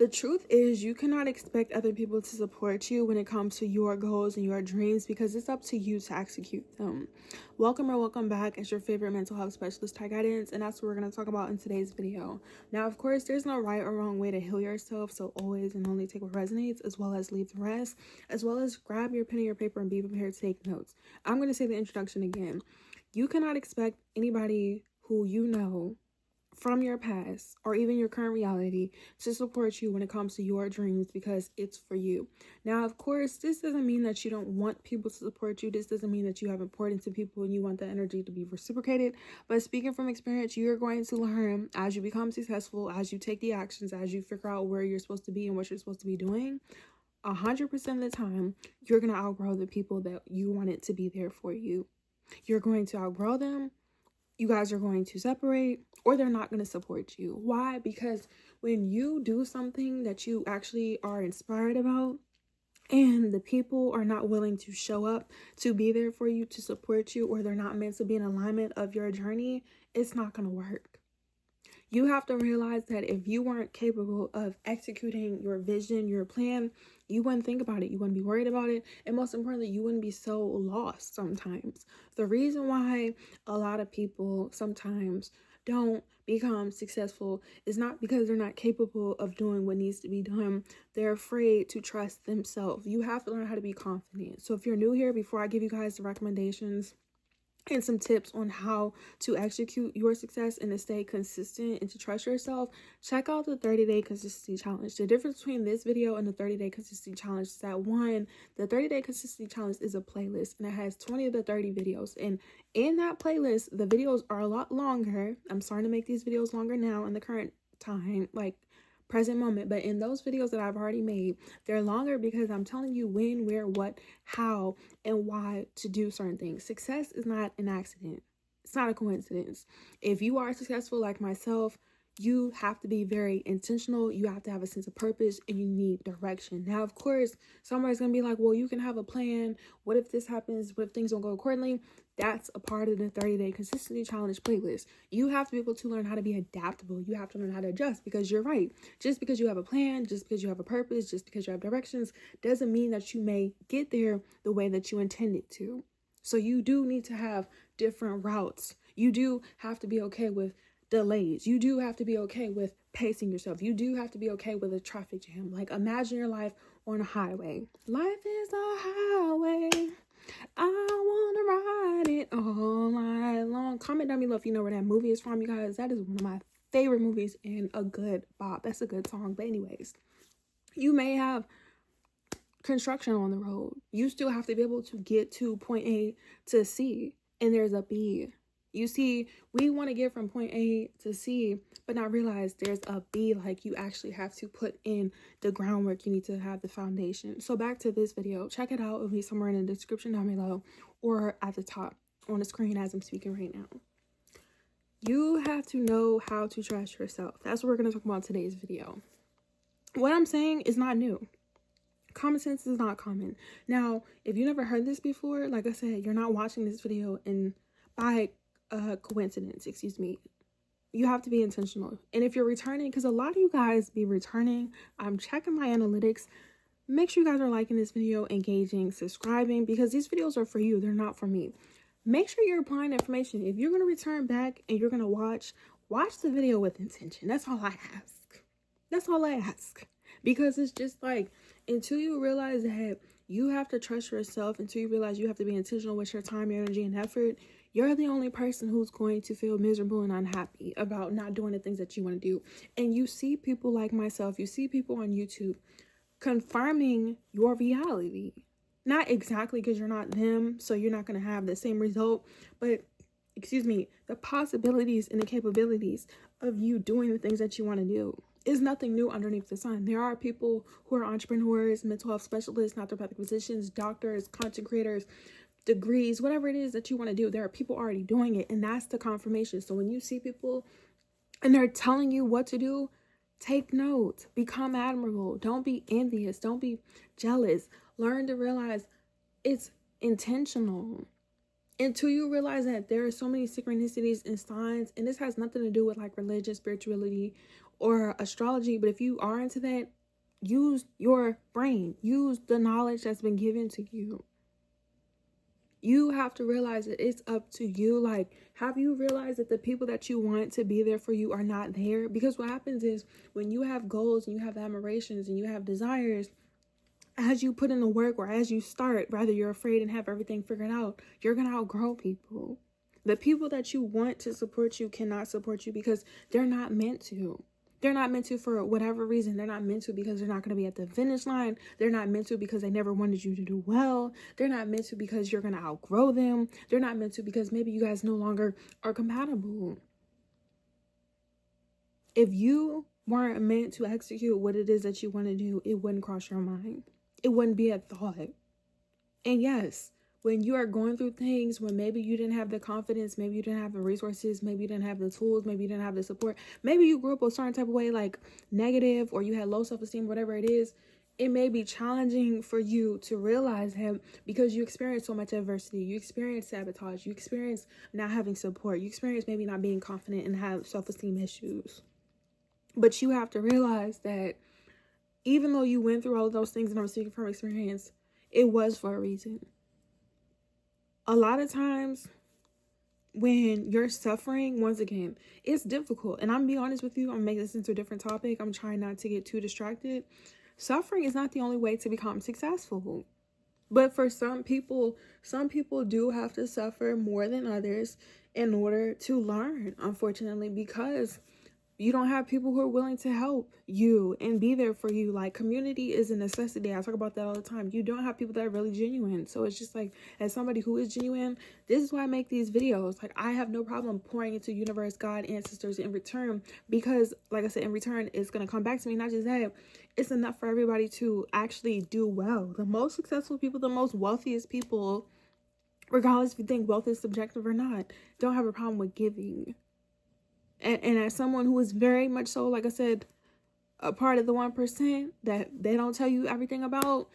The truth is, you cannot expect other people to support you when it comes to your goals and your dreams because it's up to you to execute them. Welcome or welcome back. It's your favorite mental health specialist, Ty Guidance, and that's what we're going to talk about in today's video. Now, of course, there's no right or wrong way to heal yourself, so always and only take what resonates, as well as leave the rest, as well as grab your pen and your paper and be prepared to take notes. I'm going to say the introduction again. You cannot expect anybody who you know from your past or even your current reality to support you when it comes to your dreams because it's for you. Now, of course, this doesn't mean that you don't want people to support you. This doesn't mean that you have importance to people and you want the energy to be reciprocated. But speaking from experience, you're going to learn as you become successful, as you take the actions, as you figure out where you're supposed to be and what you're supposed to be doing. 100% of the time, you're going to outgrow the people that you wanted to be there for you. You're going to outgrow them. You guys are going to separate, or they're not going to support you. Why? Because when you do something that you actually are inspired about and the people are not willing to show up to be there for you, to support you, or they're not meant to be in alignment of your journey, it's not going to work. You have to realize that if you weren't capable of executing your vision, your plan, you wouldn't think about it. You wouldn't be worried about it. And most importantly, you wouldn't be so lost sometimes. The reason why a lot of people sometimes don't become successful is not because they're not capable of doing what needs to be done. They're afraid to trust themselves. You have to learn how to be confident. So if you're new here, before I give you guys the recommendations and some tips on how to execute your success and to stay consistent and to trust yourself, check out the 30-day consistency challenge. The difference between this video and the 30-day consistency challenge is that one, the 30-day consistency challenge is a playlist and it has 20 of the 30 videos. And in that playlist, the videos are a lot longer. I'm starting to make these videos longer now in the current time, like present moment, but in those videos that I've already made, they're longer because I'm telling you when, where, what, how, and why to do certain things. Success is not an accident. It's not a coincidence. If you are successful like myself, you have to be very intentional. You have to have a sense of purpose and you need direction. Now, of course, somebody's going to be like, well, you can have a plan. What if this happens? What if things don't go accordingly? That's a part of the 30-day consistency challenge playlist. You have to be able to learn how to be adaptable. You have to learn how to adjust because you're right. Just because you have a plan, just because you have a purpose, just because you have directions, doesn't mean that you may get there the way that you intended to. So you do need to have different routes. You do have to be okay with delays. You do have to be okay with pacing yourself. You do have to be okay with a traffic jam. Like, imagine your life on a highway. Life is a highway. I want to ride it all night long. Comment down below if you know where that movie is from, you guys. That is one of my favorite movies and a good bop. That's a good song. But anyways, you may have construction on the road. You still have to be able to get to point A to C, and there's a B. You see, we want to get from point A to C, but not realize there's a B. Like, you actually have to put in the groundwork. You need to have the foundation. So back to this video. Check it out. It'll be somewhere in the description down below or at the top on the screen as I'm speaking right now. You have to know how to trust yourself. That's what we're going to talk about in today's video. What I'm saying is not new. Common sense is not common. Now, if you never heard this before, like I said, you're not watching this video and by coincidence, excuse me. You have to be intentional. And if you're returning, because a lot of you guys be returning, I'm checking my analytics. Make sure you guys are liking this video, engaging, subscribing, because these videos are for you. They're not for me. Make sure you're applying information. If you're going to return back and you're going to watch the video with intention. That's all I ask. That's all I ask. Because it's just like, until you realize that you have to trust yourself, until you realize you have to be intentional with your time, your energy, and effort, you're the only person who's going to feel miserable and unhappy about not doing the things that you want to do. And you see people like myself, you see people on YouTube confirming your reality. Not exactly because you're not them, so you're not going to have the same result, but excuse me, the possibilities and the capabilities of you doing the things that you want to do is nothing new underneath the sun. There are people who are entrepreneurs, mental health specialists, naturopathic physicians, doctors, content creators, degrees, whatever it is that you want to do. There are people already doing it, and that's the confirmation. So when you see people and they're telling you what to do, take note, become admirable. Don't be envious. Don't be jealous. Learn to realize it's intentional. Until you realize that there are so many synchronicities and signs, and this has nothing to do with like religion, spirituality, or astrology, but if you are into that, use your brain, use the knowledge that's been given to you. You have to realize that it's up to you. Like, have you realized that the people that you want to be there for you are not there? Because what happens is when you have goals and you have admirations and you have desires, as you put in the work or as you start, rather you're afraid and have everything figured out, you're going to outgrow people. The people that you want to support you cannot support you because they're not meant to. They're not meant to for whatever reason. They're not meant to because they're not going to be at the finish line. They're not meant to because they never wanted you to do well. They're not meant to because you're going to outgrow them. They're not meant to because maybe you guys no longer are compatible. If you weren't meant to execute what it is that you want to do, it wouldn't cross your mind. It wouldn't be a thought. And yes, when you are going through things, when maybe you didn't have the confidence, maybe you didn't have the resources, maybe you didn't have the tools, maybe you didn't have the support, maybe you grew up a certain type of way, like negative, or you had low self-esteem, whatever it is, it may be challenging for you to realize him because you experience so much adversity. You experience sabotage. You experience not having support. You experience maybe not being confident and have self-esteem issues. But you have to realize that even though you went through all of those things, and I'm speaking from experience, it was for a reason. A lot of times when you're suffering, once again, it's difficult. And I'm being honest with you, I'm making this into a different topic. I'm trying not to get too distracted. Suffering is not the only way to become successful. But for some people do have to suffer more than others in order to learn, unfortunately, because you don't have people who are willing to help you and be there for you. Like, community is a necessity. I talk about that all the time. You don't have people that are really genuine. So it's just like, as somebody who is genuine, this is why I make these videos. Like, I have no problem pouring into universe, God, ancestors in return, because like I said, in return, it's going to come back to me. Not just that, it's enough for everybody to actually do well. The most successful people, the most wealthiest people, regardless if you think wealth is subjective or not, don't have a problem with giving. And as someone who is very much so, like I said, a part of the 1% that they don't tell you everything about,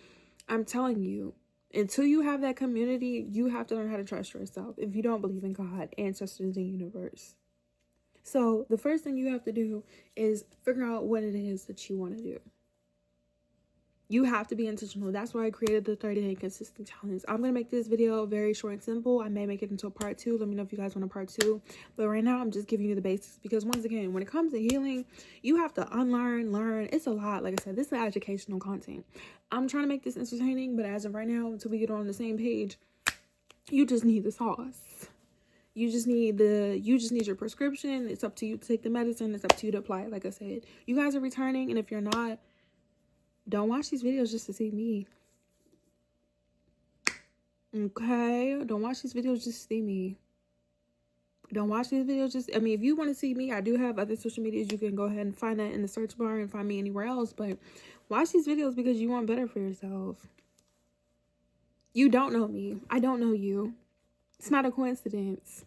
I'm telling you, until you have that community, you have to learn how to trust yourself if you don't believe in God, ancestors, and universe. So the first thing you have to do is figure out what it is that you want to do. You have to be intentional. That's why I created the 30-day consistent challenge. I'm going to make this video very short and simple. I may make it into a part 2. Let me know if you guys want a part 2. But right now, I'm just giving you the basics. Because once again, when it comes to healing, you have to unlearn, learn. It's a lot. Like I said, this is educational content. I'm trying to make this entertaining. But as of right now, until we get on the same page, you just need the sauce. You just need your prescription. It's up to you to take the medicine. It's up to you to apply it. Like I said, you guys are returning. And if you're not, don't watch these videos just to see me. Okay? Don't watch these videos just to see me. Don't watch these videos just... I mean, if you want to see me, I do have other social medias. You can go ahead and find that in the search bar and find me anywhere else. But watch these videos because you want better for yourself. You don't know me. I don't know you. It's not a coincidence.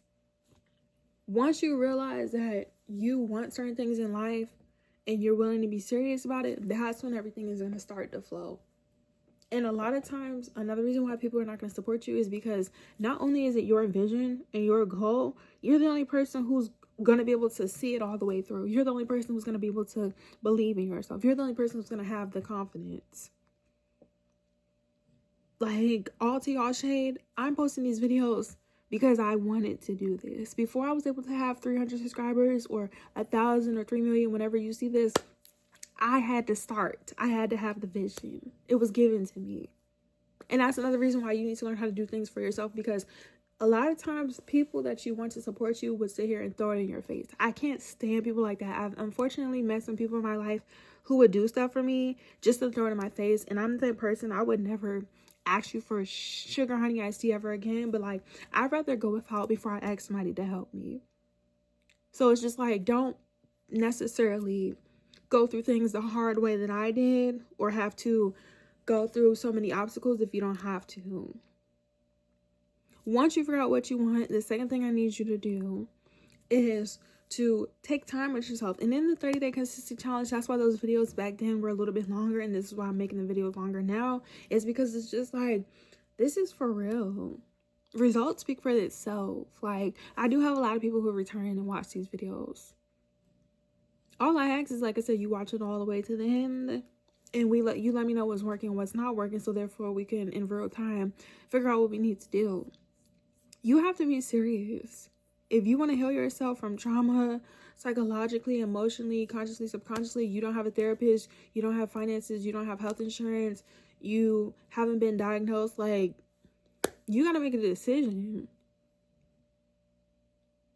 Once you realize that you want certain things in life, and you're willing to be serious about it, that's when everything is going to start to flow. And a lot of times, another reason why people are not going to support you is because not only is it your vision and your goal, you're the only person who's going to be able to see it all the way through. You're the only person who's going to be able to believe in yourself. You're the only person who's going to have the confidence. Like, all to y'all shade, I'm posting these videos because I wanted to do this. Before I was able to have 300 subscribers or 1,000 or 3 million, whenever you see this, I had to start. I had to have the vision. It was given to me. And that's another reason why you need to learn how to do things for yourself, because a lot of times people that you want to support you would sit here and throw it in your face. I can't stand people like that. I've unfortunately met some people in my life who would do stuff for me just to throw it in my face. And I'm the person, I would never ask you for sugar honey iced tea ever again, but like, I'd rather go without before I ask somebody to help me. So it's just like, don't necessarily go through things the hard way that I did, or have to go through so many obstacles if you don't have to. Once you figure out what you want, the second thing I need you to do is to take time with yourself. And in the 30-day consistent challenge, that's why those videos back then were a little bit longer, and this is why I'm making the videos longer now, is because it's just like, this is for real. Results speak for itself. Like, I do have a lot of people who return and watch these videos. All I ask is, like I said, you watch it all the way to the end, and you let me know what's working, what's not working, so therefore we can in real time figure out what we need to do. You have to be serious. If you want to heal yourself from trauma, psychologically, emotionally, consciously, subconsciously, you don't have a therapist, you don't have finances, you don't have health insurance, you haven't been diagnosed, like, you got to make a decision.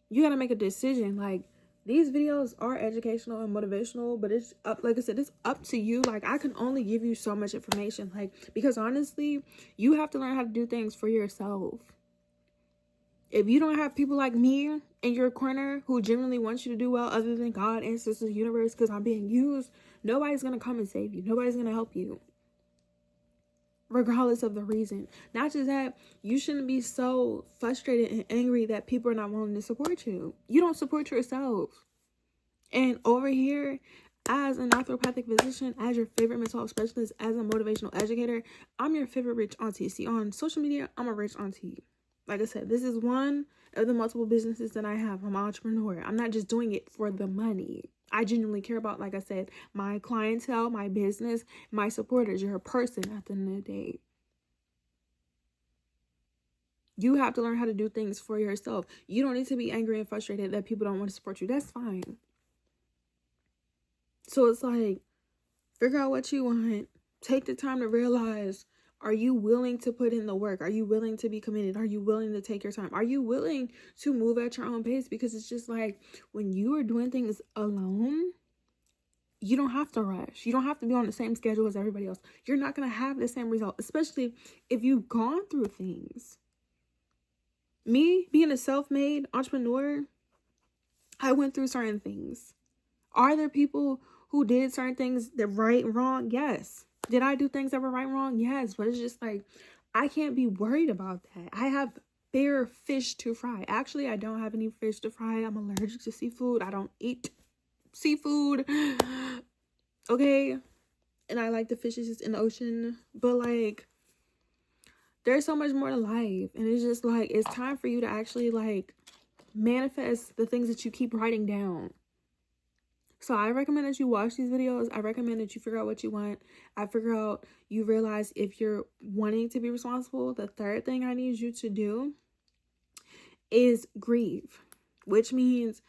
You got to make a decision. Like, these videos are educational and motivational, but it's up, like I said, it's up to you. Like, I can only give you so much information, like, because honestly, you have to learn how to do things for yourself. If you don't have people like me in your corner who genuinely want you to do well, other than God, ancestors, universe, because I'm being used, nobody's going to come and save you. Nobody's going to help you, regardless of the reason. Not just that, you shouldn't be so frustrated and angry that people are not willing to support you. You don't support yourself. And over here, as a naturopathic physician, as your favorite mental health specialist, as a motivational educator, I'm your favorite rich auntie. See, on social media, I'm a rich auntie. Like I said, this is one of the multiple businesses that I have. I'm an entrepreneur. I'm not just doing it for the money. I genuinely care about, like I said, my clientele, my business, my supporters. You're a person at the end of the day. You have to learn how to do things for yourself. You don't need to be angry and frustrated that people don't want to support you. That's fine. So it's like, figure out what you want. Take the time to realize, are you willing to put in the work? Are you willing to be committed? Are you willing to take your time? Are you willing to move at your own pace? Because it's just like, when you are doing things alone, you don't have to rush. You don't have to be on the same schedule as everybody else. You're not going to have the same result, especially if you've gone through things. Me, being a self-made entrepreneur, I went through certain things. Are there people who did certain things that right and wrong? Yes. Did I do things that were right and wrong? Yes. But it's just like, I can't be worried about that. I have bare fish to fry. Actually, I don't have any fish to fry. I'm allergic to seafood. I don't eat seafood. Okay. And I like the fishes in the ocean. But like, there's so much more to life. And it's just like, it's time for you to actually like manifest the things that you keep writing down. So I recommend that you watch these videos. I recommend that you figure out what you want. You realize if you're wanting to be responsible. The third thing I need you to do is grieve, which means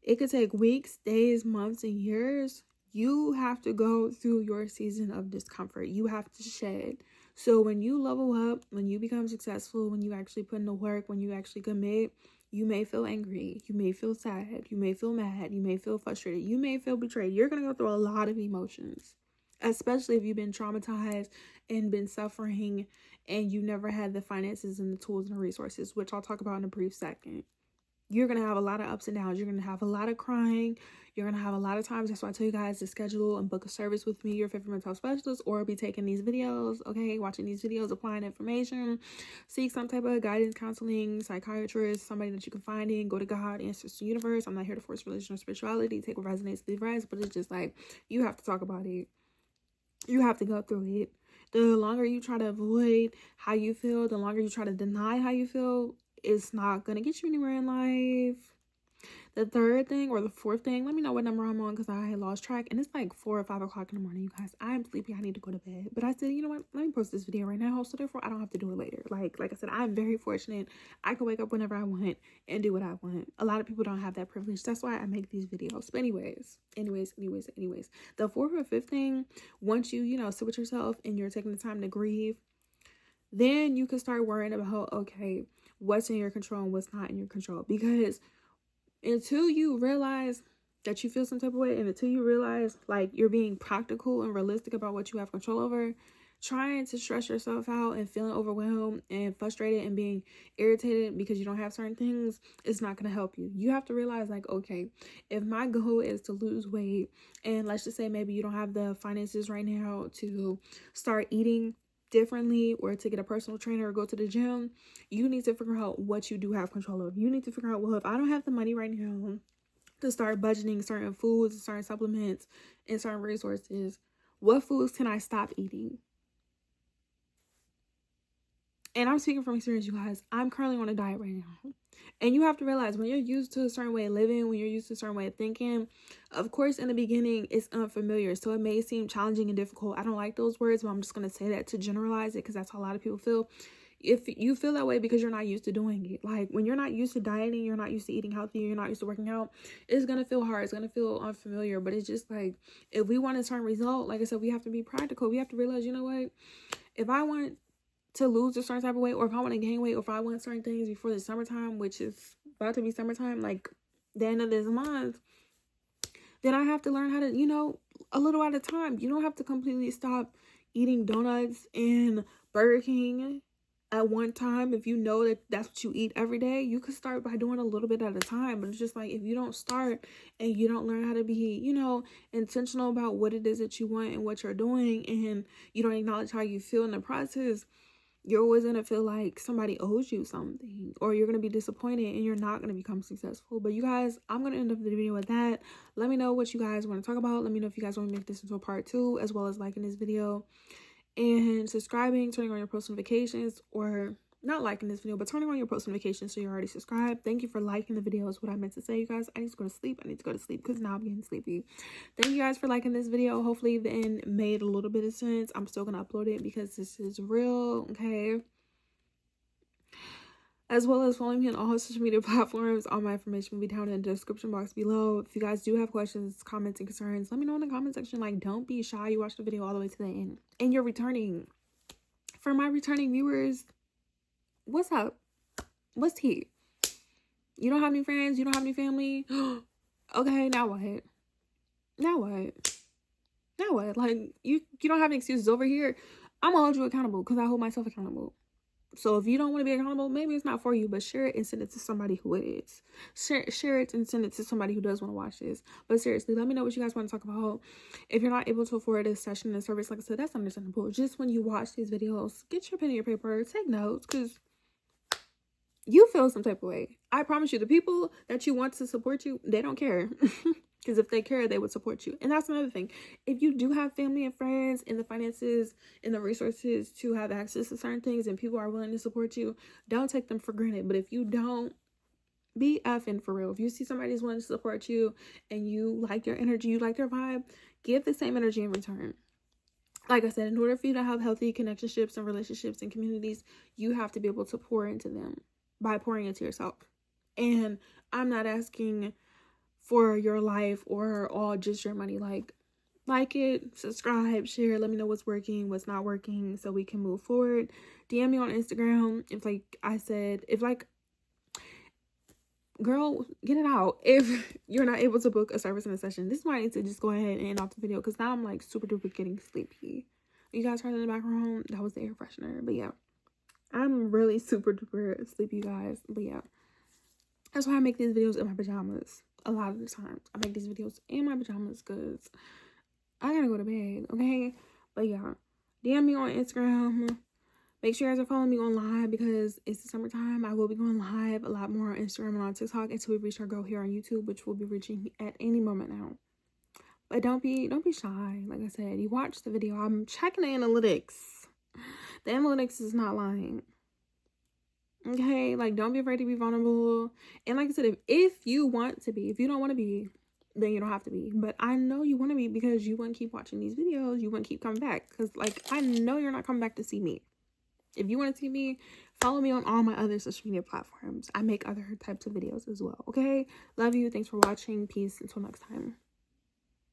it could take weeks, days, months, and years. You have to go through your season of discomfort. You have to shed. So when you level up, when you become successful, when you actually put in the work, when you actually commit, you may feel angry, you may feel sad, you may feel mad, you may feel frustrated, you may feel betrayed. You're going to go through a lot of emotions, especially if you've been traumatized and been suffering and you never had the finances and the tools and the resources, which I'll talk about in a brief second. You're going to have a lot of ups and downs. You're going to have a lot of crying. You're going to have a lot of times. That's why I tell you guys to schedule and book a service with me, your favorite mental health specialist, or be taking these videos, okay, watching these videos, applying information, seek some type of guidance, counseling, psychiatrist, somebody that you can find in, go to God, ancestors, the universe. I'm not here to force religion or spirituality. Take what resonates, leave rest, but it's just like, you have to talk about it. You have to go through it. The longer you try to avoid how you feel, the longer you try to deny how you feel, it's not going to get you anywhere in life. The third thing or the fourth thing, let me know what number I'm on because I had lost track. And it's like 4 or 5 o'clock in the morning, you guys. I'm sleepy. I need to go to bed. But I said, you know what? Let me post this video right now. So therefore, I don't have to do it later. Like I said, I'm very fortunate. I can wake up whenever I want and do what I want. A lot of people don't have that privilege. That's why I make these videos. But anyways. The fourth or fifth thing, once you, sit with yourself and you're taking the time to grieve, then you can start worrying about, okay, what's in your control and what's not in your control. Because until you realize that you feel some type of way, and until you realize like you're being practical and realistic about what you have control over, trying to stress yourself out and feeling overwhelmed and frustrated and being irritated because you don't have certain things is not going to help you. You have to realize like, okay, if my goal is to lose weight, and let's just say maybe you don't have the finances right now to start eating differently or to get a personal trainer or go to the gym, you need to figure out what you do have control of. You need to figure out, well, if I don't have the money right now to start budgeting certain foods, certain supplements, and certain resources, what foods can I stop eating? And I'm speaking from experience, you guys. I'm currently on a diet right now. And you have to realize when you're used to a certain way of living, when you're used to a certain way of thinking, of course, in the beginning, it's unfamiliar. So it may seem challenging and difficult. I don't like those words, but I'm just going to say that to generalize it because that's how a lot of people feel. If you feel that way because you're not used to doing it, like when you're not used to dieting, you're not used to eating healthy, you're not used to working out, it's going to feel hard. It's going to feel unfamiliar. But it's just like, if we want a certain result, like I said, we have to be practical. We have to realize, you know what? If I want to lose a certain type of weight, or if I want to gain weight, or if I want certain things before the summertime, which is about to be summertime, like the end of this month, then I have to learn how to, you know, a little at a time. You don't have to completely stop eating donuts and Burger King at one time. If you know that that's what you eat every day, you could start by doing a little bit at a time. But it's just like, if you don't start and you don't learn how to be, you know, intentional about what it is that you want and what you're doing, and you don't acknowledge how you feel in the process, you're always going to feel like somebody owes you something, or you're going to be disappointed and you're not going to become successful. But you guys, I'm going to end up the video with that. Let me know what you guys want to talk about. Let me know if you guys want to make this into a part 2, as well as liking this video and subscribing, turning on your post notifications, or not liking this video, but turning on your post notifications so you're already subscribed. Thank you for liking the video is what I meant to say, you guys. I need to go to sleep. Because now I'm getting sleepy. Thank you guys for liking this video. Hopefully the end made a little bit of sense. I'm still going to upload it because this is real, okay? As well as following me on all social media platforms. All my information will be down in the description box below. If you guys do have questions, comments, and concerns, let me know in the comment section. Like, don't be shy. You watch the video all the way to the end. And you're returning. For my returning viewers, what's up? What's tea? You don't have any friends? You don't have any family? Okay, now what? Now what? Now what? Like, you don't have any excuses over here. I'm gonna hold you accountable because I hold myself accountable. So if you don't want to be accountable, maybe it's not for you, but share it and send it to somebody who is. Share it and send it to somebody who does want to watch this. But seriously, let me know what you guys want to talk about. If you're not able to afford a session and service, like I said, that's understandable. Just when you watch these videos, get your pen and your paper, take notes, because you feel some type of way. I promise you, the people that you want to support you, they don't care. Because if they care, they would support you. And that's another thing. If you do have family and friends and the finances and the resources to have access to certain things, and people are willing to support you, don't take them for granted. But if you don't, be effing for real. If you see somebody's willing to support you and you like their energy, you like their vibe, give the same energy in return. Like I said, in order for you to have healthy connectionships and relationships and communities, you have to be able to pour into them by pouring into yourself. And I'm not asking for your life or all just your money. Like it, subscribe, share, let me know what's working, what's not working, so we can move forward. DM me on Instagram if, like I said, if like, girl, get it out. If you're not able to book a service in a session, this is why I need to just go ahead and end off the video, because now I'm like super duper getting sleepy. You guys heard in the background, that was the air freshener. But yeah, I'm really super duper sleepy, you guys. But yeah, that's why I make these videos in my pajamas. A lot of the times I make these videos in my pajamas because I gotta go to bed, okay? But yeah, DM me on Instagram. Make sure you guys are following me on live because it's the summertime. I will be going live a lot more on Instagram and on TikTok until we reach our goal here on YouTube, which we'll be reaching at any moment now. But don't be shy. Like I said, you watch the video. I'm checking the analytics. The analytics is not lying. Okay, like, don't be afraid to be vulnerable. And like I said, if you want to be, if you don't want to be, then you don't have to be. But I know you want to be because you want to keep watching these videos. You want to keep coming back because, like, I know you're not coming back to see me. If you want to see me, follow me on all my other social media platforms. I make other types of videos as well, okay? Love you. Thanks for watching. Peace. Until next time.